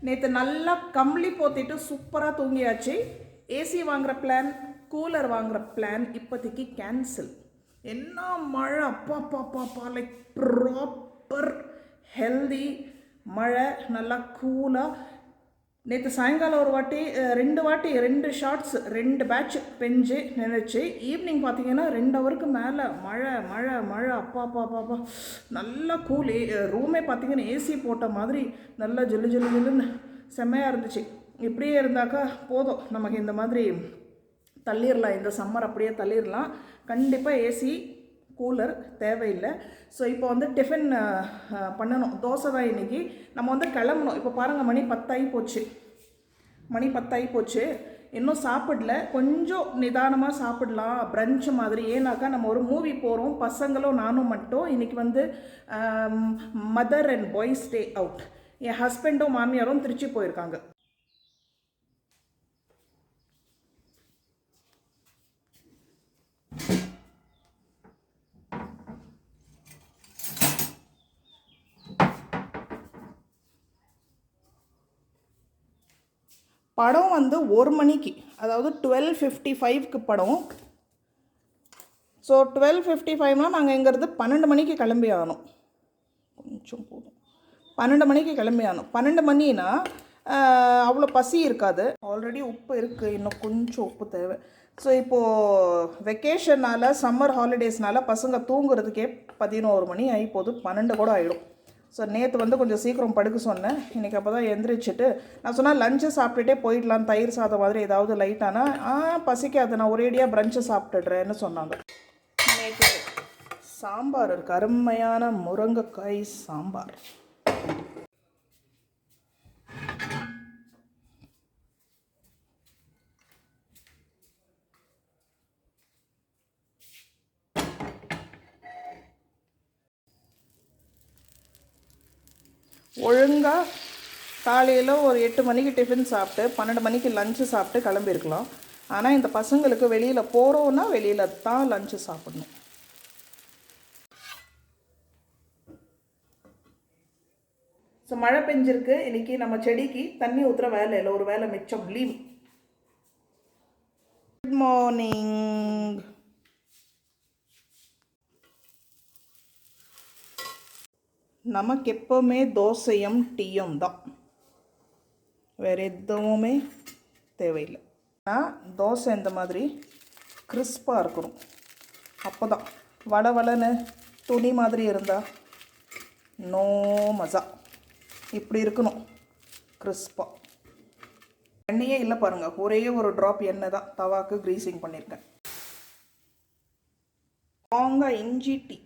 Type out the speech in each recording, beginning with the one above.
நேற்று நல்லா கம்பளி போத்திட்டு சூப்பராக தூங்கியாச்சு. ஏசி வாங்குகிற பிளான், கூலர் வாங்குகிற பிளான் இப்போதைக்கு கேன்சல். என்ன மழை, அப்பா பாப்பா, லைக் ப்ராப்பர் ஹெல்தி மழை, நல்லா கூலாக. நேற்று சாயங்காலம் ஒரு வாட்டி 2 ஷார்ட்ஸ் 2 பேட்ச் பெஞ்சு நினைச்சு. ஈவினிங் பார்த்தீங்கன்னா 2 ஹவருக்கு மேலே மழை மழை மழை, அப்பா பாப்பா நல்லா கூலி. ரூமே பார்த்தீங்கன்னா ஏசி போட்ட மாதிரி நல்லா ஜில்லு ஜில்லு ஜில்லுன்னு செம்மையாக இருந்துச்சு. இப்படியே இருந்தாக்கா போதும், நமக்கு இந்த மாதிரி தள்ளிடலாம், இந்த சம்மர் அப்படியே தள்ளிடலாம். கண்டிப்பாக ஏசி கூலர் தேவையில்லை. ஸோ இப்போ வந்து டிஃபன் பண்ணணும். தோசை தான் இன்றைக்கி. நம்ம வந்து கிளம்பணும். இப்போ பாருங்கள், மணி 10 ஆகி போச்சு. இன்னும் சாப்பிடல. கொஞ்சம் நிதானமாக சாப்பிடலாம், பிரஞ்ச் மாதிரி. ஏன்னாக்கா நம்ம ஒரு மூவி போகிறோம், பசங்களும் நானும் மட்டும். இன்றைக்கி வந்து mother and boys day out. என் ஹஸ்பண்டும் மாமியாரும் திருச்சி போயிருக்காங்க. படம் வந்து 1 மணிக்கு, அதாவது 12:55க்கு படம். ஸோ 12:55னால் நாங்கள் இங்கேருந்து 12 மணிக்கு கிளம்பி ஆகணும். கொஞ்சம் போதும், 12 மணிக்கு கிளம்பி ஆகணும். 12 மணினா அவ்வளோ பசி இருக்காது. ஆல்ரெடி உப்பு இருக்குது, இன்னும் கொஞ்சம் உப்பு தேவை. ஸோ இப்போது வெக்கேஷனால், சம்மர் ஹாலிடேஸ்னால் பசங்க தூங்குறதுக்கே 11 மணி ஆகி போகுது, 12 கூட ஆகிடும். ஸோ நேற்று வந்து கொஞ்சம் சீக்கிரம் படுக்க சொன்னேன். இன்றைக்கி அப்போ தான் எந்திரிச்சிட்டு நான் சொன்னால் லஞ்சு சாப்பிட்டுட்டே போயிடலாம், தயிர் சாதம் மாதிரி ஏதாவது லைட்டானா. பசிக்காது, நான் ஒரேடியாக பிரஞ்சு சாப்பிட்டுடுறேன்னு சொன்னாங்க. நேற்று சாம்பார் இருக்குது, அருமையான முருங்கைக்காய் சாம்பார். ஒழுங்காக காலையில் ஒரு 8 மணிக்கு டிஃபன் சாப்பிட்டு 12 மணிக்கு லஞ்சு சாப்பிட்டு கிளம்பியிருக்கலாம். ஆனால் இந்த பசங்களுக்கு வெளியில் போகிறோன்னா வெளியில் தான் லஞ்சு சாப்பிடணும். ஸோ மழை பெஞ்சிருக்கு. இன்றைக்கி நம்ம செடிக்கு தண்ணி ஊற்றுற வேலை இல்லை, ஒரு வேலை மிச்சம், லீவ். Good morning. நமக்கு எப்போவுமே தோசையும் டீயும் தான், வேறு எதுவுமே தேவையில்லை. ஆனால் தோசை இந்த மாதிரி கிறிஸ்பாக இருக்கணும். அப்போ தான் வளவளன்னு துணி மாதிரி இருந்தால் நோ மஜா. இப்படி இருக்கணும் கிறிஸ்பாக. எண்ணெயே இல்லை பாருங்கள், ஒரே ஒரு ட்ராப் எண்ணெய் தான் தவாக்கு க்ரீசிங் பண்ணியிருக்கேன். மாங்காய் இஞ்சி டீ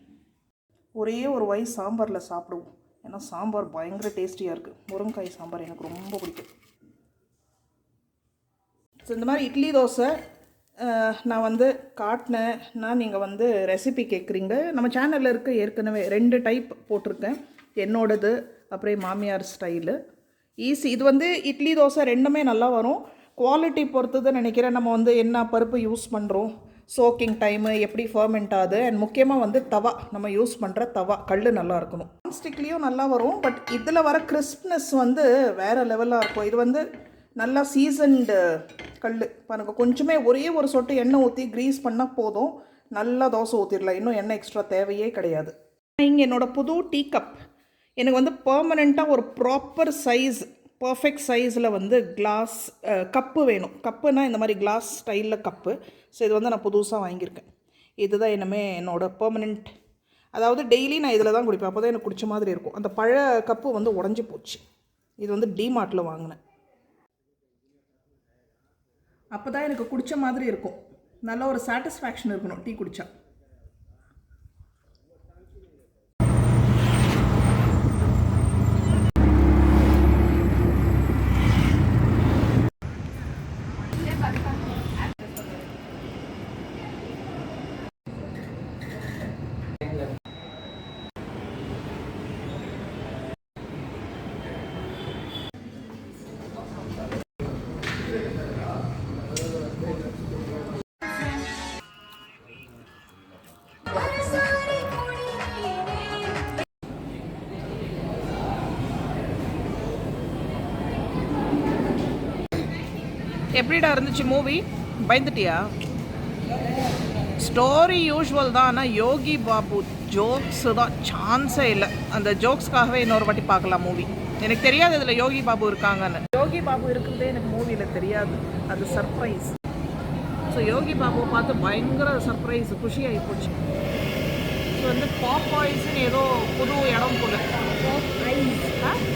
ஒரே ஒரு வாய் சாம்பாரில் சாப்பிடுவோம். ஏன்னா சாம்பார் பயங்கர டேஸ்டியாக இருக்குது. முருங்கைக்காய் சாம்பார் எனக்கு ரொம்ப பிடிக்கும். ஸோ இந்த மாதிரி இட்லி தோசை நான் வந்து காட்டினேன்னா நீங்கள் வந்து ரெசிபி கேட்குறீங்க. நம்ம சேனலில் இருக்க ஏற்கனவே 2 டைப் போட்டிருக்கேன், என்னோடது அப்புறம் மாமியார் ஸ்டைலு. ஈஸி. இது வந்து இட்லி தோசை ரெண்டுமே நல்லா வரும். குவாலிட்டி பொறுத்தது நினைக்கிறேன். நம்ம வந்து என்ன பருப்பு யூஸ் பண்ணுறோம், சோக்கிங் டைமு எப்படி ஃபர்மெண்ட் ஆகுது, அண்ட் முக்கியமாக வந்து தவா, நம்ம யூஸ் பண்ணுற தவா கல் நல்லா இருக்கணும். நான்ஸ்டிக்லேயும் நல்லா வரும், பட் இதில் வர கிறிஸ்ப்னஸ் வந்து வேறு லெவலாக இருக்கும். இது வந்து நல்லா சீசன்டு கல் பாருங்கள். கொஞ்சமே ஒரே ஒரு சொட்டு எண்ணெய் ஊற்றி க்ரீஸ் பண்ணால் போதும், நல்லா தோசை ஊற்றிடலாம். இன்னும் எண்ணெய் எக்ஸ்ட்ரா தேவையே கிடையாது. இங்கே என்னோடய புது டீ கப். எனக்கு வந்து பர்மனெண்ட்டாக ஒரு ப்ராப்பர் சைஸ், பர்ஃபெக்ட் சைஸில் வந்து கிளாஸ் கப்பு வேணும். கப்புனா இந்த மாதிரி கிளாஸ் ஸ்டைலில் கப்பு. ஸோ இது வந்து நான் புதுசாக வாங்கியிருக்கேன். இதுதான் இனிமேல் என்னோடய பர்மனெண்ட். அதாவது டெய்லி நான் இதில் தான் குடிப்பேன், அப்போ தான் எனக்கு குடித்த மாதிரி இருக்கும். அந்த பழைய கப்பு வந்து உடஞ்சி போச்சு. இது வந்து டிமார்ட்டில் வாங்கினேன். அப்போ தான் எனக்கு குடித்த மாதிரி இருக்கும், நல்ல ஒரு சாட்டிஸ்ஃபேக்ஷன் இருக்கணும் டீ குடித்தா. எப்படிடா இருந்துச்சு மூவி? பயந்துட்டியா? ஸ்டோரி யூஷுவல் தான், ஆனால் யோகி பாபு ஜோக்ஸு தான் சான்ஸே இல்லை. அந்த ஜோக்ஸ்க்காகவே இன்னொரு வாட்டி பார்க்கலாம் மூவி. எனக்கு தெரியாது இதில் யோகி பாபு இருக்காங்கன்னு. யோகி பாபு இருக்கிறதே எனக்கு மூவியில் தெரியாது, அது சர்ப்ரைஸ். ஸோ யோகி பாபுவை பார்த்து பயங்கர சர்ப்ரைஸ், குஷியாகி போச்சு. ஸோ வந்து பாப் ஆயிஸ்ன்னு ஏதோ புது இடம் போல.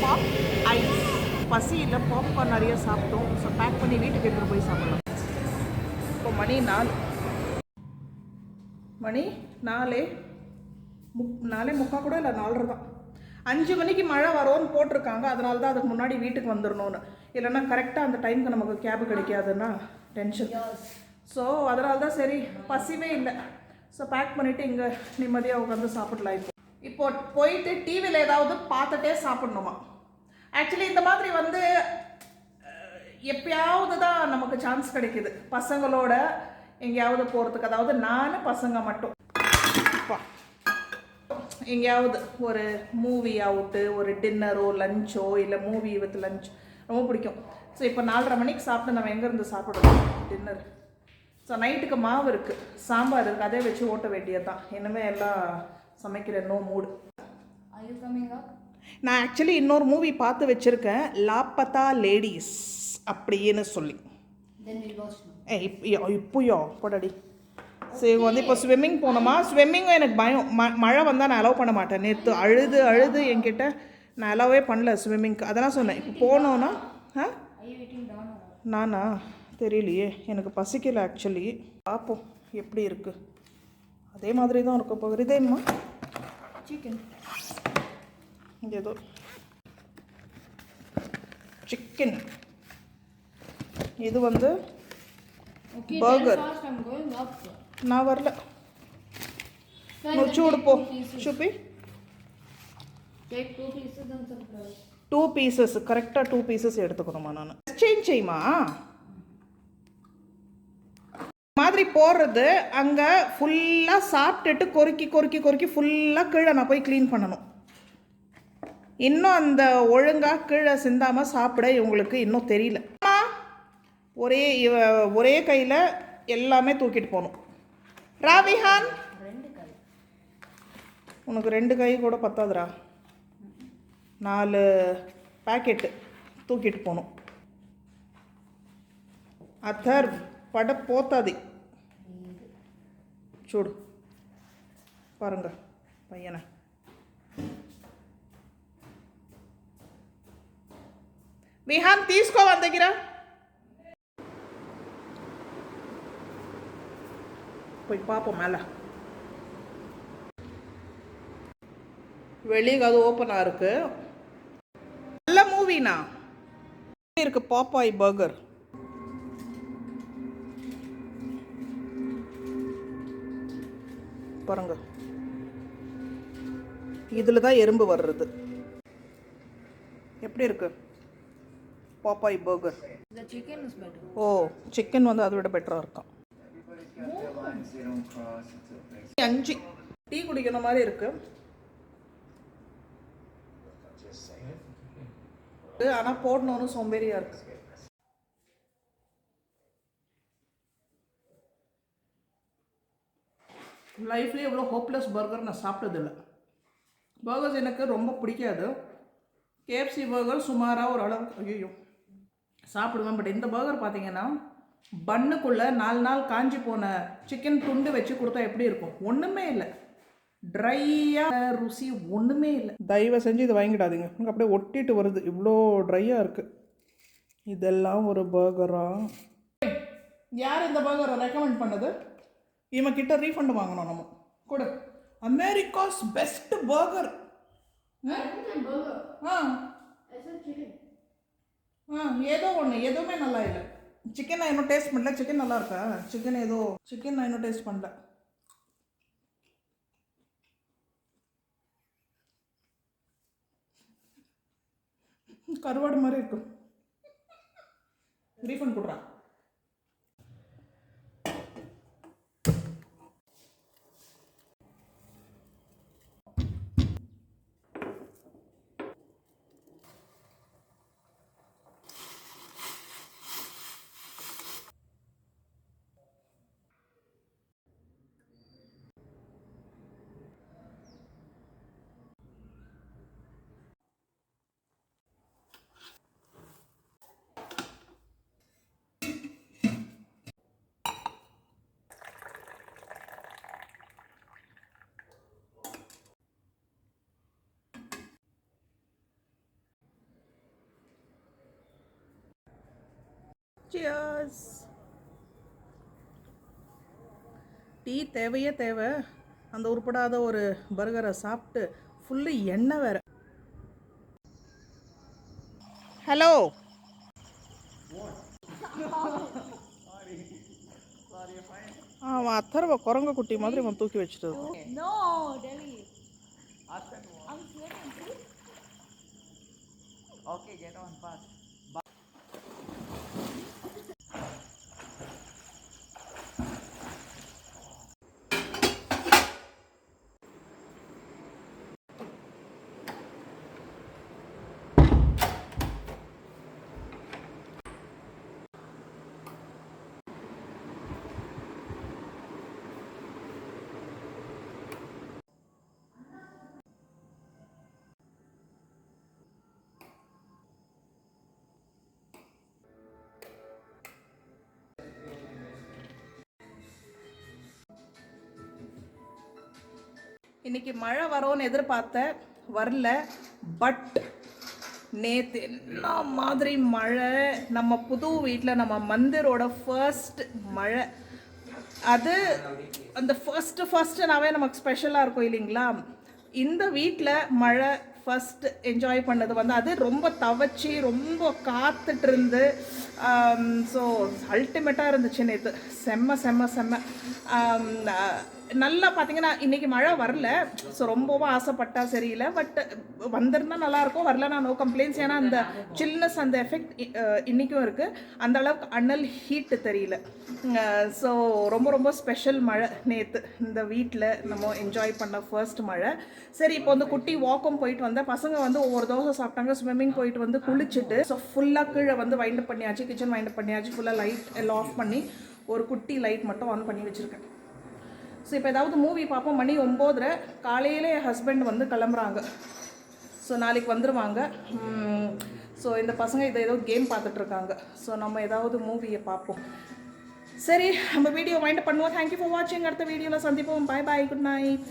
Pop ice. பசி இல்லை, பாப்கார்ன் நிறைய சாப்பிட்டோம். ஸோ பேக் பண்ணி வீட்டுக்கு எடுத்துகிட்டு போய் சாப்பிடலாம். இப்போ மணி 4, மணி 4:45 கூட இல்லை, 4:30 தான். 5 மணிக்கு மழை வரும்னு போட்டிருக்காங்க. அதனால தான் அதுக்கு முன்னாடி வீட்டுக்கு வந்துடணும்னு. இல்லைன்னா கரெக்டாக அந்த டைமுக்கு நமக்கு கேபு கிடைக்காதுன்னா டென்ஷன். ஸோ அதனால தான் சரி, பசிவே இல்லை. ஸோ பேக் பண்ணிவிட்டு இங்கே நிம்மதியாக உட்காந்து சாப்பிடலாம். இப்போ போயிட்டு டிவியில் ஏதாவது பார்த்துட்டே சாப்பிட்ணுமா? ஆக்சுவலி இந்த மாதிரி வந்து எப்பயாவது தான் நமக்கு சான்ஸ் கிடைக்குது பசங்களோட எங்கேயாவது போகிறதுக்கு. அதாவது நான் பசங்க மட்டும் எங்கேயாவது ஒரு மூவி அவுட்டு, ஒரு டின்னரோ லஞ்சோ, இல்லை மூவி வித் லஞ்ச் ரொம்ப பிடிக்கும். ஸோ இப்போ 4:30 மணிக்கு சாப்பிட்டு நம்ம எங்கேருந்து சாப்பிடுவோம் டின்னர்? ஸோ நைட்டுக்கு மாவு இருக்குது, சாம்பார் இருக்குது, அதே வச்சு ஓட்ட வேண்டியது தான். இனிமேல் எல்லாம் சமைக்கிற நோ மூடு. நான் ஆக்சுவலி இன்னொரு மூவி பார்த்து வச்சுருக்கேன், லாப்பத்தா லேடிஸ் அப்படின்னு சொல்லி. இப்போயோ போடாடி. சரி வந்து இப்போ ஸ்விம்மிங் போனோமா? ஸ்விம்மிங்கும் எனக்கு பயம். மழை வந்தால் நான் அலோவ் பண்ண மாட்டேன். நேற்று அழுது என்கிட்ட நான் அலோவே பண்ணல ஸ்விம்மிங்க்கு. அதெல்லாம் சொன்னேன். இப்போ போனோன்னா நானா தெரியலையே, எனக்கு பசிக்கல ஆக்சுவலி. பார்ப்போம் எப்படி இருக்குது. அதே மாதிரி தான் இருக்கும் போகுது. இதேம்மா சிக்கன், ஏதோ சிக்கன். இது வந்து பர்கர். நான் வரல, சூடு போ சூப்பி. 2 pieces கரெக்டாக 2 pieces எடுத்துக்கணுமா? நான் சேஞ்ச் செய்யுமா மாதிரி போடுறது. அங்கே ஃபுல்லாக சாப்பிட்டுட்டு கொறுக்கி ஃபுல்லாக கீழே நான் போய் க்ளீன் பண்ணணும். இன்னும் அந்த ஒழுங்காக கீழே சிந்தாமல் சாப்பிட இவங்களுக்கு இன்னும் தெரியல. ஒரே கையில் எல்லாமே தூக்கிட்டு போகணும். ராவிஹான், உனக்கு 2 கை கூட பத்தாதுரா. 4 பேக்கெட்டு தூக்கிட்டு போகணும். அத்தர் பட போத்தாது. చూడు பாருங்க பையனை. విహాన్ తీసుకో మన దగ్గర. போய் பார்ப்போம் மேலே. வெளியே அது ஓப்பனாக இருக்கு. நல்ல மூவினா இருக்கு. பாப்பாய் பர்கர் பாருங்க. இதில் தான் எறும்பு வர்றது. எப்படி இருக்கு பாப்பாய் பர்கர்? ஓ, சிக்கன் வந்து அதை விட பெட்டராக இருக்கும். 5 டீ குடிக்கிற மாதிரி இருக்கு. ஆனால் போடணும்னு சோம்பேறியாக இருக்கு. லைஃப்லேயே எவ்வளோ ஹோப்லெஸ் பர்கர் நான் சாப்பிட்டதில்லை. பர்கர்ஸ் எனக்கு ரொம்ப பிடிக்காது. கேஎஃப்சி பர்கர் சுமாராக ஒரு அளவு ஐயோ சாப்பிடுவேன். பட் இந்த பர்கர் பார்த்தீங்கன்னா பன்னுக்குள்ளே 4 நாள் காஞ்சி போன சிக்கன் துண்டு வச்சு கொடுத்தா எப்படி இருக்கும்? ஒன்றுமே இல்லை, ட்ரையாக, ருசி ஒன்றுமே இல்லை. தயவு செஞ்சு இதை வாங்கிடாதீங்க. எனக்கு அப்படியே ஒட்டிட்டு வருது, இவ்வளோ ட்ரையாக இருக்குது. இதெல்லாம் ஒரு பர்கரா? யார் இந்த பர்கரை ரெக்கமெண்ட் பண்ணது? இவன் கிட்ட ரீஃபண்ட் வாங்கணும் நம்ம கூட. Americas best burger. ஏதோ ஒன்று, எதுவுமே நல்லா இல்லை. சிக்கன் நான் இன்னும் டேஸ்ட் பண்ணல. சிக்கன் நல்லா இருக்கா? சிக்கன் நான் இன்னும் டேஸ்ட் பண்ணல. கருவாடு மாதிரி இருக்கும். ரீஃபண்ட் கொடுறான். சியர்ஸ். டீ தேவையே தேவை. அந்த உருப்படாத ஒரு பர்கரை சாப்பிட்டு ஃபுல்லு எண்ணெய் வேறு. ஹலோ. அவன் அத்தர்வ குரங்க குட்டி மாதிரி அவன் தூக்கி வச்சுட்டு. இன்னைக்கு மழை வரோன்னு எதிர்பார்த்தேன், வரல. பட் நேற்று என்ன மாதிரி மழை. நம்ம புது வீட்டில் நம்ம மந்திரோட ஃபர்ஸ்ட் மழை. அது அந்த ஃபர்ஸ்ட்டுனாவே நமக்கு ஸ்பெஷலாக இருக்கும் இல்லைங்களா. இந்த வீட்டில் மழை ஃபஸ்ட்டு என்ஜாய் பண்ணது வந்து அது ரொம்ப தவச்சி ரொம்ப காத்துட்டு இருந்து. ஸோ அல்டிமேட்டாக இருந்துச்சு நேற்று. செம்ம நல்லா பார்த்தீங்கன்னா இன்றைக்கி மழை வரல. ஸோ ரொம்பவும் ஆசைப்பட்டா சரியில்லை. பட் வந்திருந்தால் நல்லாயிருக்கும், வரலன்னா நோ கம்ப்ளைண்ட்ஸ். ஏன்னா அந்த சில்னஸ் அந்த எஃபெக்ட் இன்றைக்கும் இருக்குது. அந்த அளவுக்கு அனல் ஹீட்டு தெரியல. ஸோ ரொம்ப ஸ்பெஷல் மழை நேற்று இந்த வீட்டில் நம்ம என்ஜாய் பண்ண ஃபர்ஸ்ட் மழை. சரி, இப்போ வந்து குட்டி வாக்கும் போயிட்டு வந்தேன். பசங்க வந்து ஒவ்வொரு தோசை சாப்பிட்டாங்க. ஸ்விம்மிங் போயிட்டு வந்து குளிச்சுட்டு ஸோ ஃபுல்லாக கீழே வந்து வைண்ட் பண்ணியாச்சு. கிச்சன் வைண்ட் பண்ணியாச்சு. ஃபுல்லாக லைட் எல்லாம் ஆஃப் பண்ணி ஒரு குட்டி லைட் மட்டும் ஆன் பண்ணி வச்சுருக்கேன். ஸோ இப்போ ஏதாவது மூவி பார்ப்போம். மணி 9:30. காலையில் என் ஹஸ்பண்ட் வந்து கிளம்புறாங்க. ஸோ நாளைக்கு வந்துடுவாங்க. ஸோ இந்த பசங்க இதை ஏதோ கேம் பார்த்துட்ருக்காங்க. ஸோ நம்ம ஏதாவது மூவியை பார்ப்போம். சரி, நம்ம வீடியோ வைண்ட் பண்ணுவோம். தேங்க்யூ ஃபார் வாட்சிங். அடுத்த வீடியோவில் சந்திப்போம். பாய், குட் நைட்.